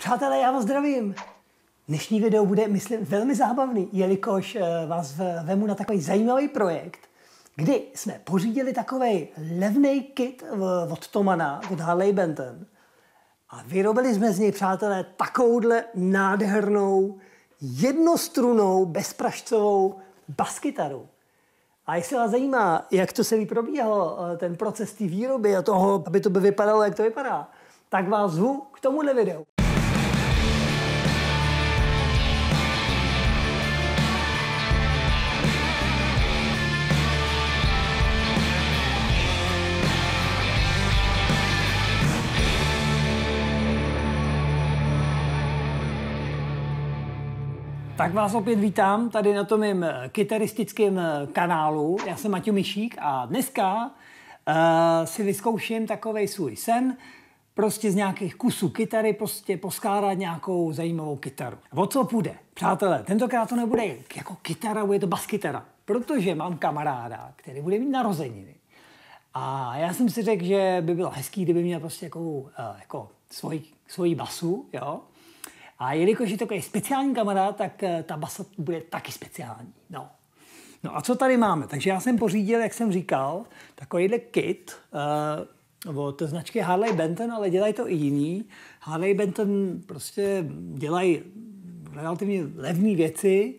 Přátelé, já vás zdravím. Dnešní video bude, myslím, velmi zábavný, jelikož vás vemu na takový zajímavý projekt, kdy jsme pořídili takový levný kit od Thomana, od Harley Benton. A vyrobili jsme z něj, přátelé, takovouhle nádhernou, jednostrunnou, bezpražcovou baskytaru. A jestli vás zajímá, jak to celý probíhalo, ten proces té výroby a toho, aby to by vypadalo, jak to vypadá, tak vás zvu k tomuhle videu. Tak vás opět vítám tady na tom mým kytaristickém kanálu. Já jsem Maťo Mišík a dneska si vyzkouším takovej svůj sen, prostě z nějakých kusů kytary prostě poskládat nějakou zajímavou kytaru. O co půjde? Přátelé, tentokrát to nebude jako kytara, bude to baskytara, protože mám kamaráda, který bude mít narozeniny. A já jsem si řekl, že by bylo hezký, kdyby měl prostě jako svoji basu, jo. A jelikož je takový speciální kamarád, tak ta basa bude taky speciální. No a co tady máme? Takže já jsem pořídil, jak jsem říkal, takovýhle kit od značky Harley Benton, ale dělají to i jiný. Harley Benton prostě dělají relativně levné věci,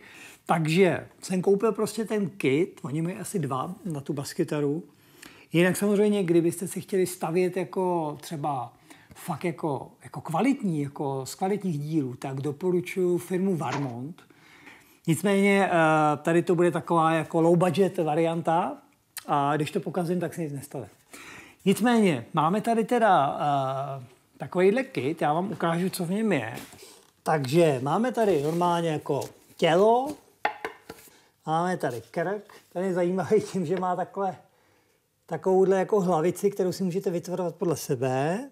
takže jsem koupil prostě ten kit, oni mají asi 2 na tu baskytaru. Jinak samozřejmě, kdybyste si chtěli stavět jako třeba fakt jako kvalitní, jako z kvalitních dílů, tak doporučuji firmu Varmont. Nicméně tady to bude taková jako low budget varianta a když to pokazím, tak se nic nestane. Nicméně máme tady teda takovýhle kit, já vám ukážu, co v něm je. Takže máme tady normálně jako tělo, máme tady krk, ten je zajímavý tím, že má takovouhle jako hlavici, kterou si můžete vytvarovat podle sebe.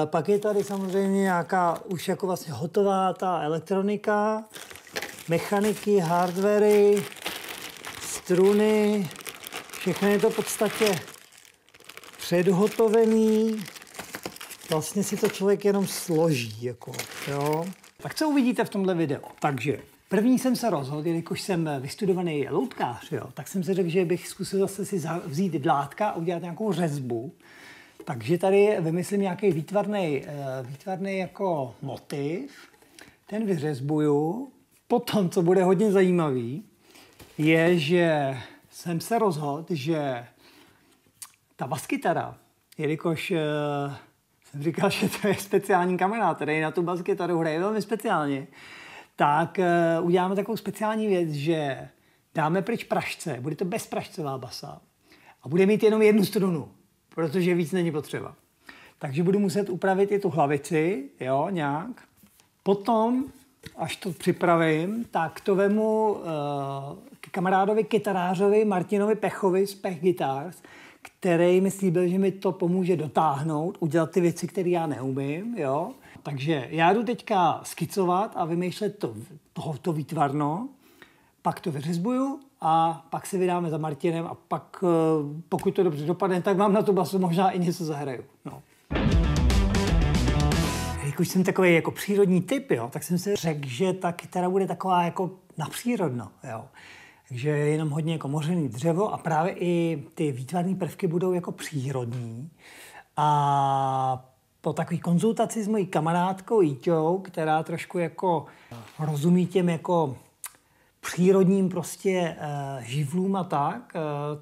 Pak je tady samozřejmě nějaká už jako vlastně hotová ta elektronika, mechaniky, hardwary, struny, všechno je to v podstatě předhotovený. Vlastně si to člověk jenom složí, jako, jo. Tak co uvidíte v tomhle videu? Takže první jsem se rozhodl, jelikož jsem vystudovaný loutkář, jo, tak jsem si řekl, že bych zkusil zase si vzít dlátka a udělat nějakou řezbu. Takže tady vymyslím nějaký výtvarný jako motiv, ten vyřezbuju. Potom, co bude hodně zajímavý, je, že jsem se rozhodl, že ta baskytara, jelikož jsem říkal, že to je speciální kamarád, který na tu baskytaru hraje velmi speciálně, tak uděláme takovou speciální věc, že dáme pryč pražce, bude to bezpražcová basa a bude mít jenom jednu strunu, protože víc není potřeba. Takže budu muset upravit i tu hlavici, jo, nějak. Potom, až to připravím, tak to vemu k kamarádovi kytarářovi Martinovi Pechovi z Pech Guitars, který mi slíbil, že mi to pomůže dotáhnout, udělat ty věci, které já neumím, jo. Takže já jdu teďka skicovat a vymýšlet to výtvarno, pak to vyřezbuju a pak se vydáme za Martinem a pak, pokud to dobře dopadne, tak vám na tu basu možná i něco zahraju. No. Jelikož jsem takový jako přírodní typ, jo, tak jsem si řekl, že ta kytara bude taková jako napřírodno, jo. Takže je jenom hodně jako mořený dřevo a právě i ty výtvarné prvky budou jako přírodní. A po takové konzultaci s mojí kamarádkou Jíťou, která trošku jako rozumí těm jako přírodním prostě živlům a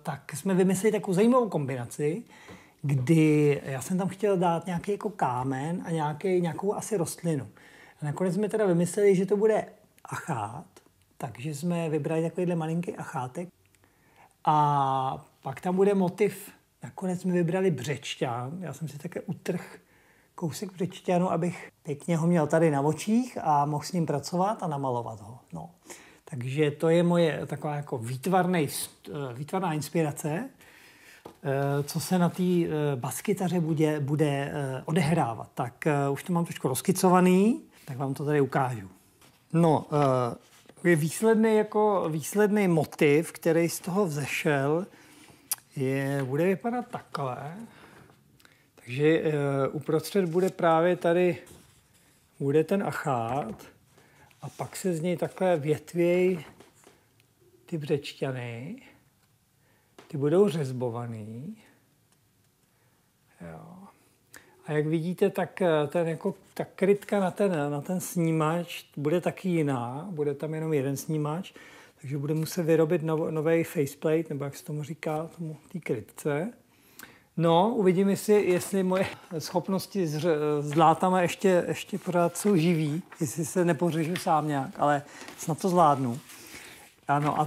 tak jsme vymysleli takovou zajímavou kombinaci, kdy já jsem tam chtěl dát nějaký jako kámen a nějakou asi rostlinu. A nakonec jsme teda vymysleli, že to bude achát, takže jsme vybrali takovýhle malinký achátek. A pak tam bude motiv, nakonec jsme vybrali břečťan. Já jsem si také utrhl kousek břečťanu, abych pěkně ho měl tady na očích a mohl s ním pracovat a namalovat ho. No. Takže to je moje taková jako výtvarná inspirace, co se na té baskytaře bude odehrávat. Tak už to mám trošku rozkycovaný, tak vám to tady ukážu. No, je výsledný motiv, který z toho vzešel, bude vypadat takhle. Takže uprostřed bude právě tady bude ten achát a pak se z něj takhle větvěj ty břečťany. Ty budou řezbovaný. Jo. A jak vidíte, tak ta krytka na ten snímač bude taky jiná. Bude tam jenom jeden snímač, takže bude muset vyrobit nový faceplate, nebo jak se tomu říká, té krytce. No, uvidím, jestli moje schopnosti s dlátama ještě pořád jsou živý, jestli se nepořežu sám nějak, ale snad to zvládnu. Ano, a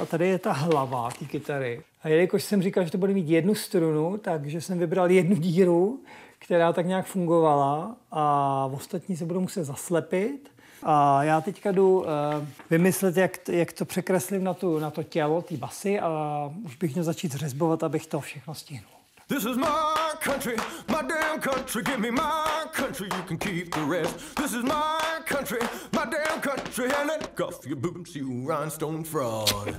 tady je ta hlava té kytary. A jelikož jsem říkal, že to bude mít jednu strunu, takže jsem vybral jednu díru, která tak nějak fungovala a ostatní se budou muset zaslepit. A já teďka jdu vymyslet, jak to překreslím na to tělo, ty basy a už bych měl začít řezbovat, abych to všechno stihnul. This is my country, my damn country. Give me my country, you can keep the rest. This is my country, my damn country. And then cuff your boots, you rhinestone fraud. Well,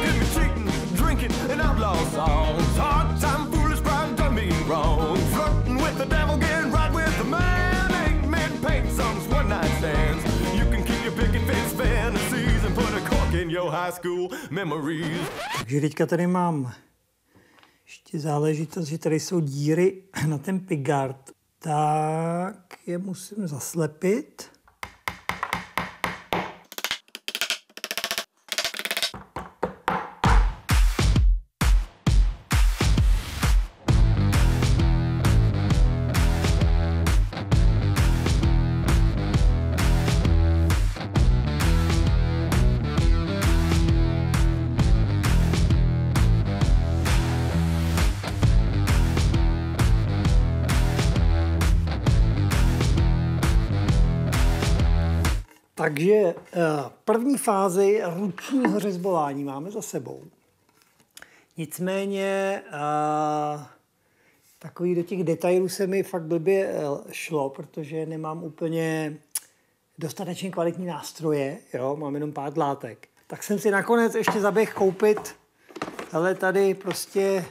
give me cheating, drinking, and outlaw songs. Hard time, foolish pride, done me wrong. Flirting with the devil, getting right with the man. Ain't men paint songs, one night stands. You can keep your picket fence fantasies and put a cork in your high school memories. Takže teďka tady mám ještě záležitost, že tady jsou díry na ten pickguard. Tak je musím zaslepit. Takže první fázi ručního řezbování máme za sebou. Nicméně takový do těch detailů se mi fakt blbě šlo, protože nemám úplně dostatečně kvalitní nástroje, jo, mám jenom pár dlátek. Tak jsem si nakonec ještě zaběhl koupit, hele, tady prostě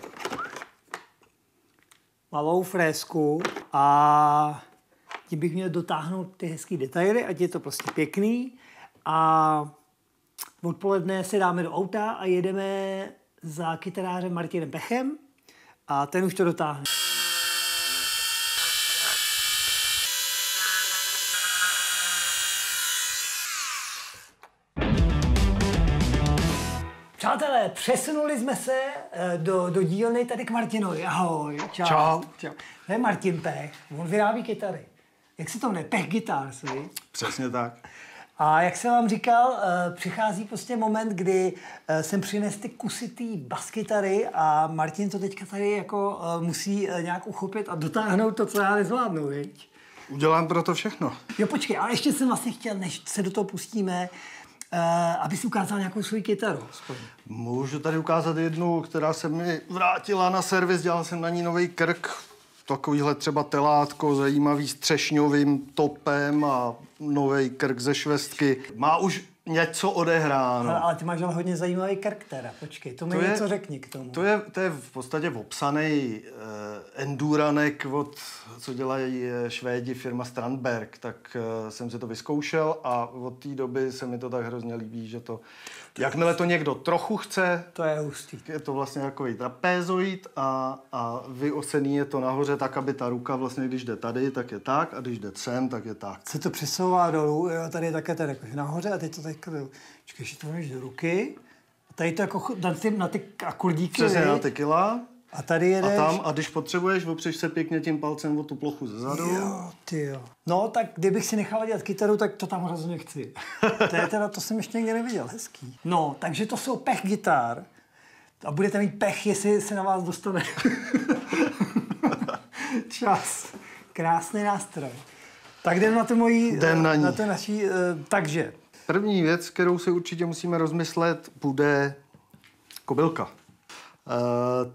malou frézku a tím bych měl dotáhnout ty hezký detaily, ať je to prostě pěkný. A odpoledne se dáme do auta a jedeme za kytarářem Martinem Pechem a ten už to dotáhne. Přátelé, přesunuli jsme se do dílny tady k Martinovi. Ahoj, čau. Čau. To je Martin Pech, on vyrábí kytary. Jak se to jmenuje? Pech Guitars, víš? Přesně tak. A jak jsem vám říkal, přichází prostě moment, kdy jsem přines ty kusy té baskytary a Martin to teďka tady jako musí nějak uchopit a dotáhnout to, co já nezvládnu, viď? Udělám pro to všechno. Jo, počkej, ale ještě jsem vlastně chtěl, než se do toho pustíme, aby si ukázal nějakou svou kytaru. Můžu tady ukázat jednu, která se mi vrátila na servis, dělal jsem na ní nový krk. Takovýhle třeba telátko, zajímavý s třešňovým topem a nový krk ze švestky. Má už něco odehráno. Ale ty máš ale hodně zajímavý krk teda. Počkej, to mi něco řekni k tomu. To je v podstatě obsaný enduranek, co dělají Švédi, firma Strandberg. Tak jsem si to vyzkoušel a od té doby se mi to tak hrozně líbí, že to... Jakmile to někdo trochu chce, to je hustý. Je to vlastně takový trapézoid a vyosený je to nahoře tak, aby ta ruka vlastně, když jde tady, tak je tak a když jde sem, tak je tak. Se to přesouvá dolů, jo, tady je také tady jako nahoře a teď to tak dolů. Čekaj, že to máš do ruky. A tady to jako na ty akordíky. Přesně na ty kila. A tady jedeš. A když potřebuješ, opřeš se pěkně tím palcem o tu plochu zezadu. Jo, tyjo. No, tak kdybych si nechal dělat kytaru, tak to tam hrozně chci. To jsem ještě nikdy neviděl, hezký. No, takže to jsou Pech Guitar. A budete mít pech, jestli se na vás dostane. Čas. Krásný nástroj. Tak jdem na to mojí... Jdem na ní. Na to naší, takže. První věc, kterou si určitě musíme rozmyslet, bude kobylka.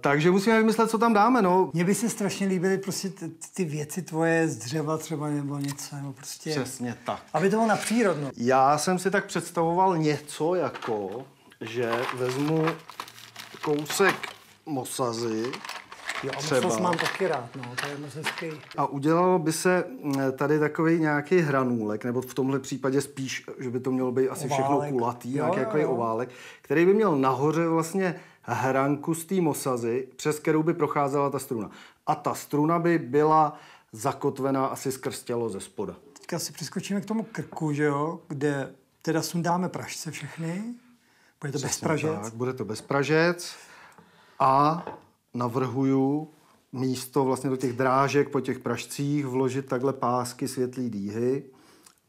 Takže musíme vymyslet, co tam dáme, no. Mně by se strašně líbily prostě ty věci tvoje z dřeva třeba nebo něco, nebo prostě... Přesně tak. Aby to bylo napřírodno. Já jsem si tak představoval něco jako že vezmu kousek mosazy, Jo, a třeba. mosaz mám taky rád, no, to je moc hezký. A udělalo by se tady takový nějaký hranůlek, nebo v tomhle případě spíš, že by to mělo být asi Oválek. všechno kulatý, Jo, nějaký jo, takový jo. oválek, který by měl nahoře vlastně hranku z té mosazy, přes kterou by procházela ta struna. A ta struna by byla zakotvená asi skrz tělo ze spoda. Teďka si přeskočíme k tomu krku, že jo, kde teda sundáme pražce všechny. Bude to bez pražec. Tak, bude to bez pražec a navrhuju místo vlastně do těch drážek po těch pražcích vložit takhle pásky světlý dýhy,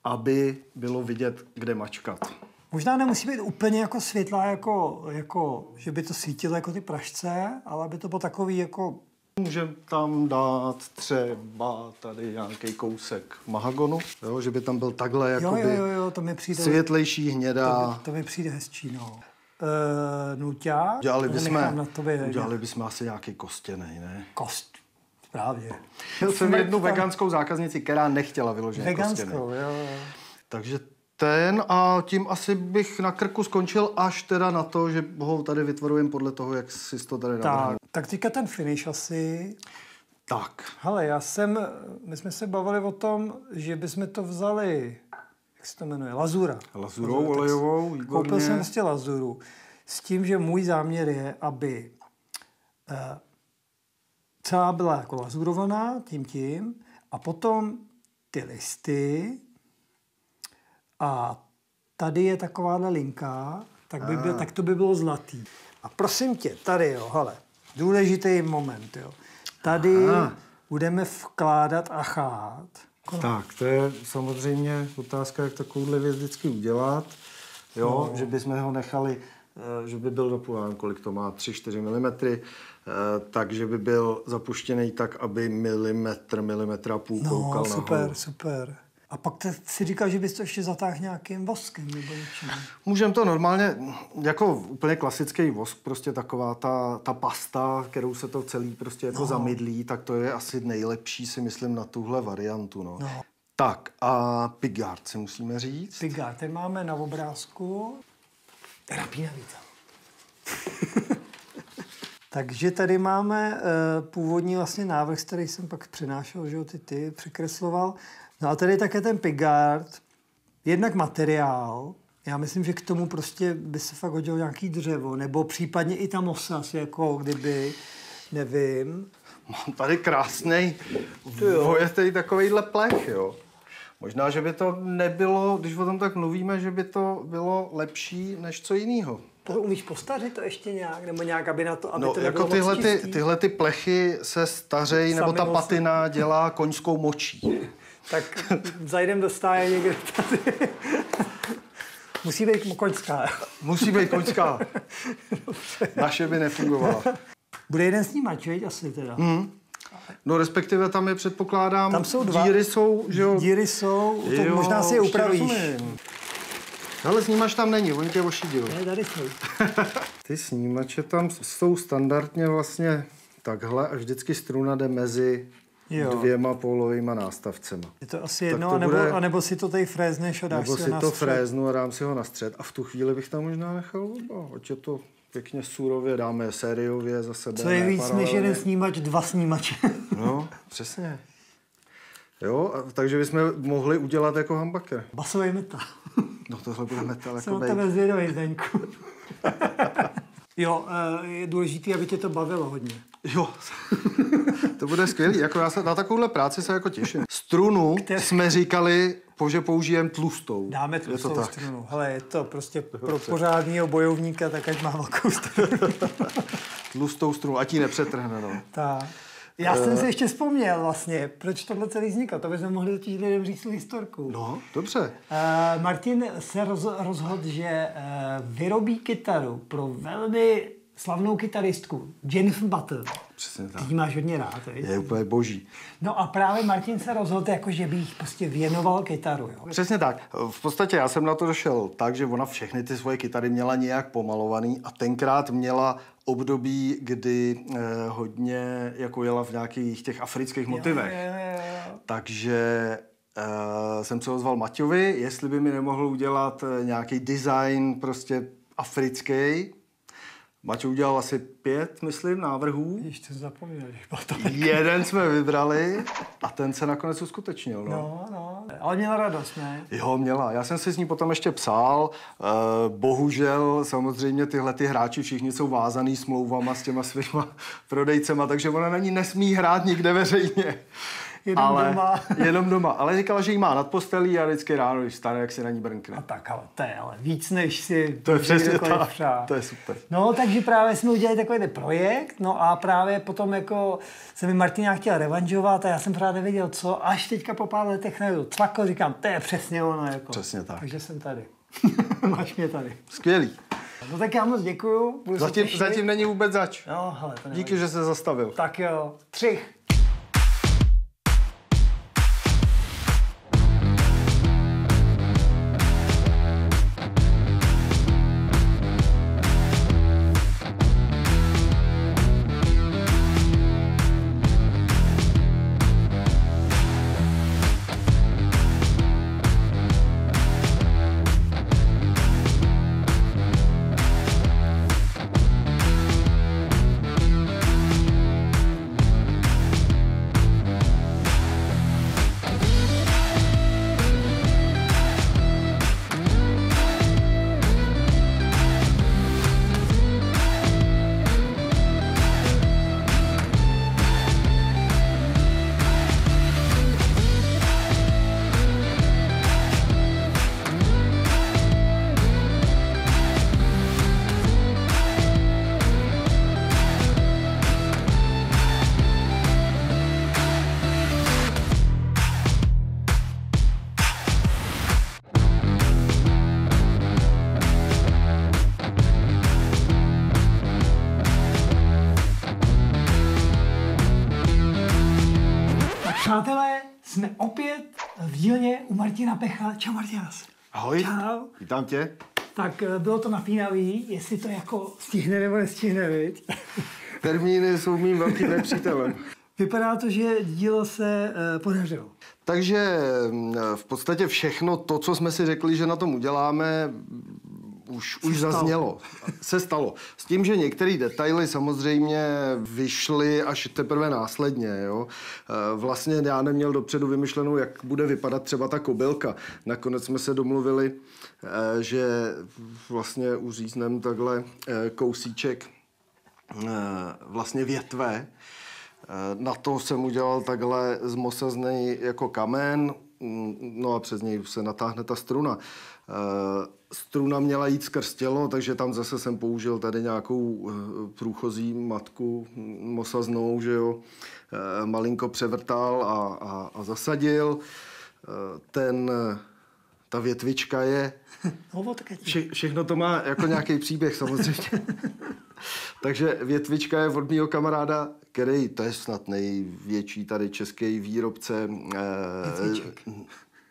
aby bylo vidět, kde mačkat. Možná nemusí být úplně jako světlá, jako že by to svítilo jako ty pražce, ale aby to bylo takový jako... Můžeme tam dát třeba tady nějaký kousek mahagonu, jo, že by tam byl takhle jakoby Jo, to mi přijde... světlejší hnědá. To mi přijde hezčí, no. Nuťák? Udělali bychom asi nějaký kostěnej, ne? Kost, právě. Měl jsem jednu veganskou zákaznici, která nechtěla vyloženě kostěnej. Veganskou, jo. Takže ten a tím asi bych na krku skončil až teda na to, že ho tady vytvarujeme podle toho, jak si to tady navrhnul. Tak teďka ten finish asi. Tak. Hele, my jsme se bavili o tom, že bychom to vzali, jak se to jmenuje, lazura. Lazurou olejovou, výborně. Koupil jsem prostě lazuru. S tím, že můj záměr je, aby celá byla jako lazurovaná tím a potom ty listy a tady je takováhle linka, tak to by bylo zlatý. A prosím tě, tady jo, hele, důležitý moment, jo. Tady budeme vkládat achát. Tak, to je samozřejmě otázka, jak takovouhle věc vždycky udělat. Jo, že bychom ho nechali, že by byl napůl, kolik to má, 3-4 mm, takže by byl zapuštěný tak, aby milimetr a půl koukal nahoru. Super. A pak si říkal, že bys to ještě zatáhl nějakým voskem nebo něčím. Můžeme to normálně, jako úplně klasický vosk, prostě taková ta pasta, kterou se to celý prostě jako zamydlí, tak to je asi nejlepší, si myslím, na tuhle variantu. No. Tak a Piggard si musíme říct. Piggard, ten máme na obrázku. Napínavý tam. Takže tady máme původní vlastně návrh, který jsem pak přenášel, že jo, ty překresloval. No a tady je také ten Piggard, jednak materiál. Já myslím, že k tomu prostě by se fakt hodilo nějaký dřevo, nebo případně i ta mosaz, jako kdyby, nevím. Mám tady krásnej vojetej takovejhle plech, jo. Možná, že by to nebylo, když o tom tak mluvíme, že by to bylo lepší než co jinýho. To umíš postařit to ještě nějak? Nebo nějak, aby na to, aby no, to jako tyhle ty plechy se stařejí, nebo ta patina dělá koňskou močí. Tak zajdem do stáje někde tady. Musí být koňská. Musí být koňská. Naše by nefungovala. Bude jeden snímač, veď? Asi teda. No respektive tam je, předpokládám, tam jsou dva. Díry jsou, že jo? Díry jsou, to jo, možná si je upravíš. Ale snímač tam není, oni tě ošidili. Ne, tady jsou. Ty snímače tam jsou standardně vlastně takhle a vždycky struna jde mezi dvěma pólovýma nástavcema. Je to asi jedno, anebo si to tady frézneš a dáš nebo si ho na to střed. fréznu a dám si ho na střed a v tu chvíli bych tam možná nechal oba. Ať je to pěkně surově, dáme je sériově za sebe. Co je víc než jeden snímač, dva snímače. No, přesně. Jo, takže bychom mohli udělat jako humbucker. Basový metal. No tohle bude metal jako jsem od tebe zvědavý, Zdeňku. Jo, je důležité, aby tě to bavilo hodně. Jo, to bude skvělý. Jako já se na takovouhle práci se jako těším. Strunu jsme říkali, že použijeme tlustou. Dáme tlustou strunu. Hele, je to prostě pro pořádného bojovníka, tak ať má velkou strunu. Tlustou strunu, ať ji nepřetrhne, no. Tak. Já jsem si ještě vzpomněl vlastně, proč tohle celý vzniklo. To bychom mohli totiž lidem říct tu historku. No, dobře. Martin se rozhodl, že vyrobí kytaru pro velmi slavnou kytaristku, Jennifer Butler. Přesně tak. Ty ji máš hodně rád, víš? Je úplně boží. No a právě Martin se rozhodl, jako, že by jí prostě věnoval kytaru. Jo? Přesně tak. V podstatě já jsem na to došel tak, že ona všechny ty svoje kytary měla nějak pomalovaný a tenkrát měla období, kdy hodně jako jela v nějakých těch afrických motivech. Jo. Takže jsem se ozval Maťovi, jestli by mi nemohl udělat nějaký design prostě africký. Maťo udělal asi 5, myslím, návrhů. Ještě zapomněl, že byl to Jeden jsme vybrali a ten se nakonec uskutečnil. No, ale měla radost, ne? Jo, měla. Já jsem si s ní potom ještě psal. Bohužel samozřejmě tyhle ty hráči všichni jsou vázaný smlouvama s těma svýma prodejcema, takže ona na ní nesmí hrát nikde veřejně. Jenom doma. Ale říkala, že jí má nad postelí a vždycky ráno, když stane, jak si na ní brnkne. A tak, ale to je ale víc, než si... To je přesně tak. To je super. No, takže právě jsme udělali takový projekt, no a právě potom jako se mi Martina chtěl revanžovat a já jsem právě nevěděl co, až teďka po pár letech najdu cvako, říkám, to je přesně ono. Jako. Přesně tak. Takže jsem tady. Máš mě tady. Skvělý. No tak já moc děkuju. Zatím není vůbec zač. No, hele, to díky, že se zastavil. Tak jo, 3. Přátelé, jsme opět v dílně u Martina Pecha. Čau, Martinas. Ahoj. Čau. Vítám tě. Tak bylo to napínavý, jestli to jako stihne nebo nestihne, viď? Termíny jsou mým velkým nepřítelem. Vypadá to, že dílo se podařilo. Takže v podstatě všechno to, co jsme si řekli, že na tom uděláme, už zaznělo. Se stalo. S tím, že některé detaily samozřejmě vyšly až teprve následně. Jo? Vlastně já neměl dopředu vymyšlenou, jak bude vypadat třeba ta kobylka. Nakonec jsme se domluvili, že vlastně uřízneme takhle kousíček vlastně větve. Na to jsem udělal takhle z mosaznej jako kamen, no a přes něj se natáhne ta struna. Struna měla jít skrz tělo, takže tam zase jsem použil tady nějakou průchozí matku mosaznou, že jo. Malinko převrtal a zasadil. Ta větvička je... Všechno to má jako nějaký příběh samozřejmě. Takže větvička je od mýho kamaráda, který, to je snad největší tady český výrobce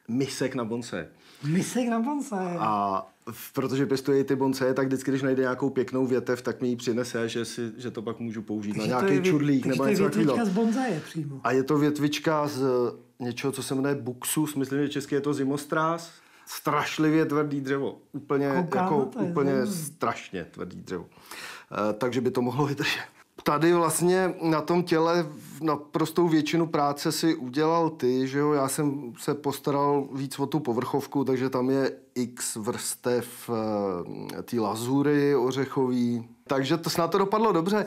misek na bonsaje. Misek na bonsaje. A protože pěstuje ty bonsaje, tak vždycky, když najde nějakou pěknou větev, tak mi ji přinese, že to pak můžu použít na nějaký čudlík nebo něco takového. Takže to je větvička z bonsaje přímo. A je to větvička z něčeho, co se jmenuje buxus, myslím, že česky je to zimostrás. Strašlivě tvrdý dřevo. Úplně strašně tvrdý dřevo. Takže by to mohlo vydržet. Tady vlastně na tom těle naprostou většinu práce si udělal ty, že jo? Já jsem se postaral víc o tu povrchovku, takže tam je x vrstev té lazury ořechový. Takže to snad to dopadlo dobře.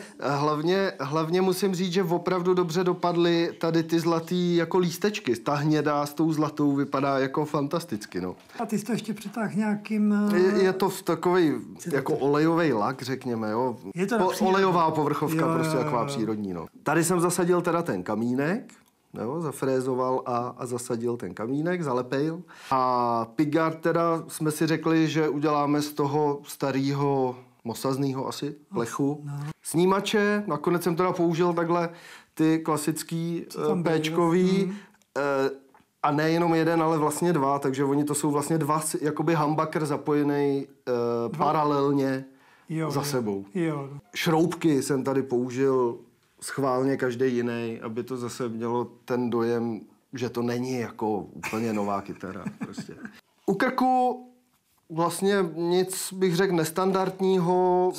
Hlavně musím říct, že opravdu dobře dopadly tady ty zlatý jako lístečky. Ta hnědá s tou zlatou vypadá jako fantasticky, no. A ty jsi to ještě přitáhl nějakým... Je to takový jako olejový lak, řekněme, jo. Je to olejová povrchovka, jo, prostě taková přírodní, no. Tady jsem zasadil teda ten kamínek, jo, zafrézoval a zasadil ten kamínek, zalepejl. A pickguard teda jsme si řekli, že uděláme z toho starého mosaznýho asi plechu. No. Snímače, nakonec jsem teda použil takhle ty klasický péčkový, a ne jenom jeden, ale vlastně dva, takže oni to jsou vlastně dva, jakoby humbucker zapojený paralelně za sebou. Jo. Šroubky jsem tady použil schválně každý jiný, aby to zase mělo ten dojem, že to není jako úplně nová kytara. Prostě. U krku Vlastně nic, bych řekl, nestandardního.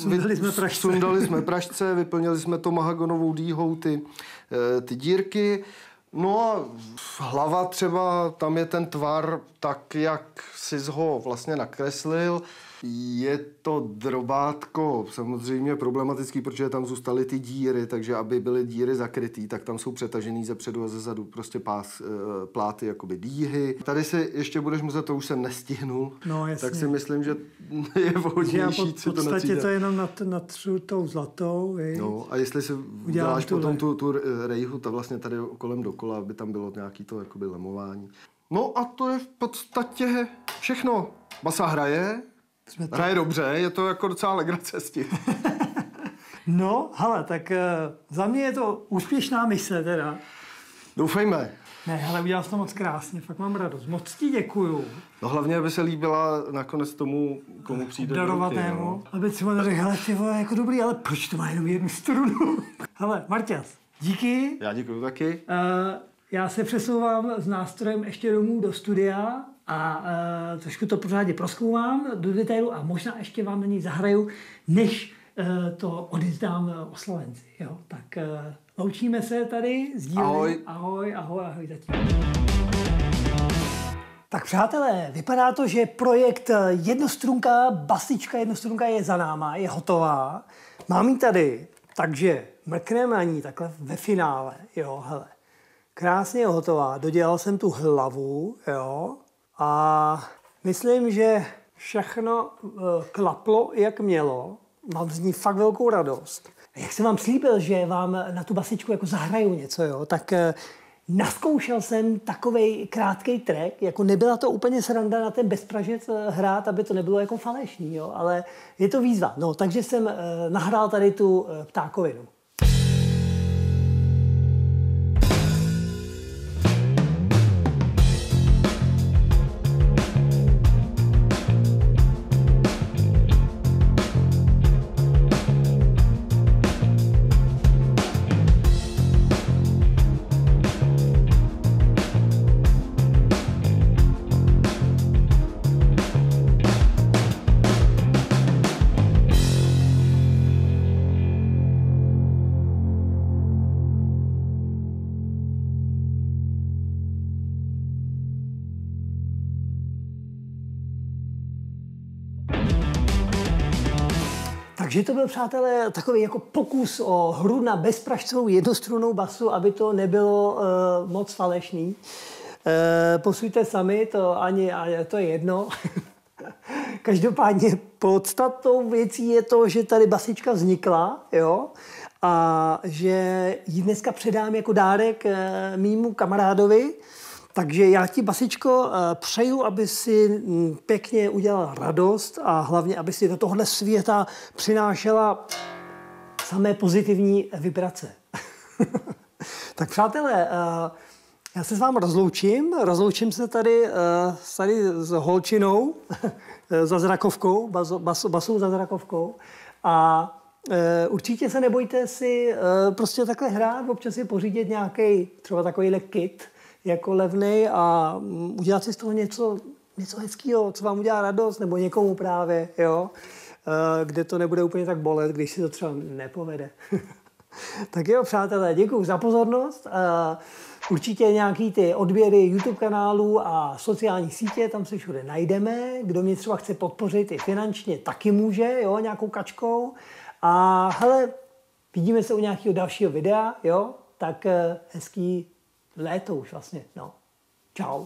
Sundali jsme pražce, vyplnili jsme to mahagonovou dýhou ty dírky. No a hlava třeba, tam je ten tvar tak, jak jsi ho vlastně nakreslil. Je to drobátko samozřejmě problematický, protože tam zůstaly ty díry, takže aby byly díry zakrytý, tak tam jsou přetažený ze předu a ze zadu prostě pláty, jakoby dýhy. Tady si ještě budeš muset, to už jsem nestihnul, no, jasně. Tak si myslím, že je vhodnější v podstatě to jenom natřu tou zlatou. No a jestli si uděláš potom tu rejhu, to vlastně tady kolem dokola, aby tam bylo nějaký to jakoby lemování. No a to je v podstatě všechno. Basa hraje dobře, je to jako docela legrace s tím. No, hele, tak za mě je to úspěšná mise teda. Doufejme. Ne, ale udělal jsi to moc krásně, fakt mám radost. Moc ti děkuju. No hlavně, aby se líbila nakonec tomu, komu přijde darovanému. No. Aby třeba neřekl, hele, ty vole, jako dobrý, ale proč to má jenom jednu strunu? Hele, Marťas, díky. Já děkuju taky. Já se přesouvám s nástrojem ještě domů do studia a trošku to pořádně prozkoumám do detailu a možná ještě vám na ní zahraju, než to odevzdám oslavenci. Jo? Tak loučíme se tady s dílem. Ahoj zatím. Tak přátelé, vypadá to, že projekt basička jednostrunka je za náma, je hotová. Mám ji tady, takže mrkneme na ní takhle ve finále. Jo, hele. Krásně je hotová. Dodělal jsem tu hlavu, jo. A myslím, že všechno klaplo, jak mělo. Mám z ní fakt velkou radost. Jak jsem vám slíbil, že vám na tu basičku jako zahraju něco, jo, tak naskoušel jsem takovej krátkej track, jako nebyla to úplně sranda na ten bezpražec hrát, aby to nebylo jako falešný, jo, ale je to výzva. No, takže jsem nahrál tady tu ptákovinu. Takže to byl, přátelé, takový jako pokus o hru na bezpražcovou jednostrunnou basu, aby to nebylo moc falešný. Posuďte sami, to je jedno. Každopádně podstatnou věcí je to, že tady basička vznikla, jo, a že ji dneska předám jako dárek mýmu kamarádovi. Takže já ti, Basičko, přeju, aby si pěkně udělala radost a hlavně, aby si do tohohle světa přinášela samé pozitivní vibrace. Tak přátelé, já se s vámi rozloučím. Rozloučím se tady s holčinou za zrakovkou, basou za zrakovkou. A určitě se nebojte si prostě takhle hrát, občas si pořídit nějaký třeba takovýhle kit, jako levnej a udělat si z toho něco hezkého, co vám udělá radost, nebo někomu právě, jo, kde to nebude úplně tak bolet, když si to třeba nepovede. Tak jo, přátelé, děkuji za pozornost. Určitě nějaký ty odběry YouTube kanálů a sociální sítě, tam se všude najdeme. Kdo mě třeba chce podpořit i finančně, taky může, jo, nějakou kačkou. A hele, vidíme se u nějakého dalšího videa, jo, tak hezký léto už vlastně, no. Čau.